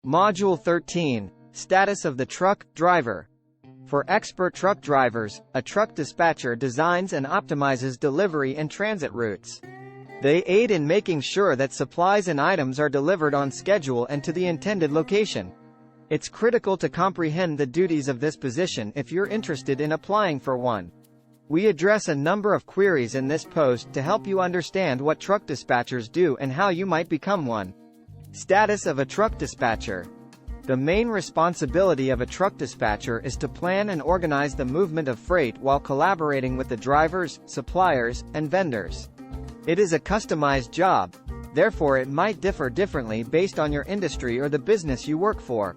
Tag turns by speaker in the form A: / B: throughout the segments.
A: Module 13. Status of the truck driver. For expert truck drivers, a truck dispatcher designs and optimizes delivery and transit routes. They aid in making sure that supplies and items are delivered on schedule and to the intended location. It's critical to comprehend the duties of this position if you're interested in applying for one. We address a number of queries in this post to help you understand what truck dispatchers do and how you might become one. Status of a truck dispatcher. The main responsibility of a truck dispatcher is to plan and organize the movement of freight while collaborating with the drivers, suppliers, and vendors. It is a customized job, therefore it might differ differently based on your industry or the business you work for.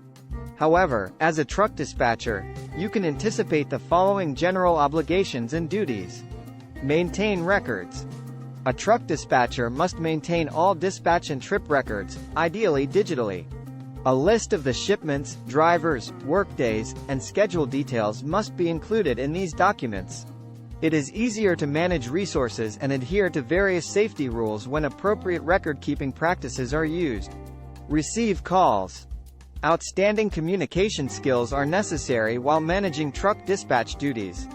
A: However, as a truck dispatcher, you can anticipate the following general obligations and duties. Maintain records. A truck dispatcher must maintain all dispatch and trip records, ideally digitally. A list of the shipments, drivers, workdays, and schedule details must be included in these documents. It is easier to manage resources and adhere to various safety rules when appropriate record-keeping practices are used. Receive calls. Outstanding communication skills are necessary while managing truck dispatch duties.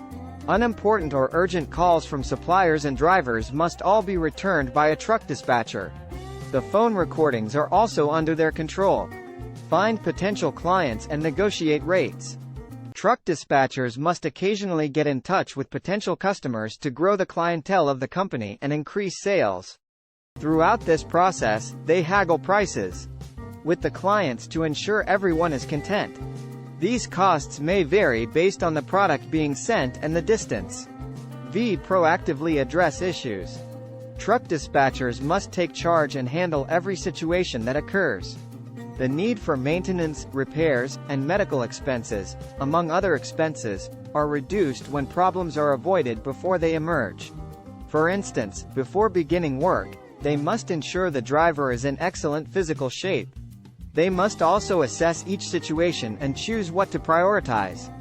A: Unimportant or urgent calls from suppliers and drivers must all be returned by a truck dispatcher. The phone recordings are also under their control. Find potential clients and negotiate rates. Truck dispatchers must occasionally get in touch with potential customers to grow the clientele of the company and increase sales. Throughout this process, they haggle prices with the clients to ensure everyone is content. These costs may vary based on the product being sent and the distance. Proactively address issues. Truck dispatchers must take charge and handle every situation that occurs. The need for maintenance, repairs, and medical expenses, among other expenses, are reduced when problems are avoided before they emerge. For instance, before beginning work, they must ensure the driver is in excellent physical shape. They must also assess each situation and choose what to prioritize.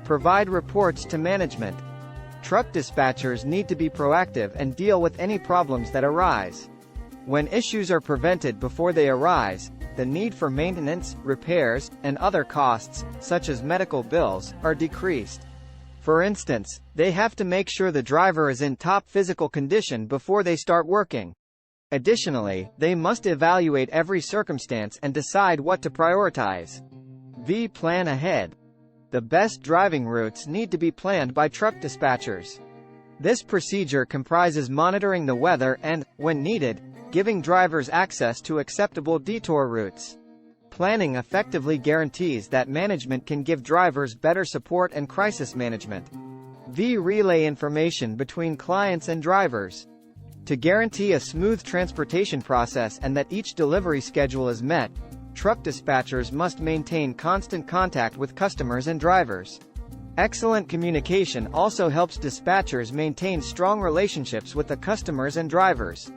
A: Provide reports to management. Truck dispatchers need to be proactive and deal with any problems that arise. When issues are prevented before they arise, the need for maintenance, repairs, and other costs, such as medical bills, are decreased. For instance, they have to make sure the driver is in top physical condition before they start working. Additionally, they must evaluate every circumstance and decide what to prioritize. Plan ahead. The best driving routes need to be planned by truck dispatchers. This procedure comprises monitoring the weather and, when needed, giving drivers access to acceptable detour routes. Planning effectively guarantees that management can give drivers better support and crisis management. Relay information between clients and drivers. To guarantee a smooth transportation process and that each delivery schedule is met, truck dispatchers must maintain constant contact with customers and drivers. Excellent communication also helps dispatchers maintain strong relationships with the customers and drivers.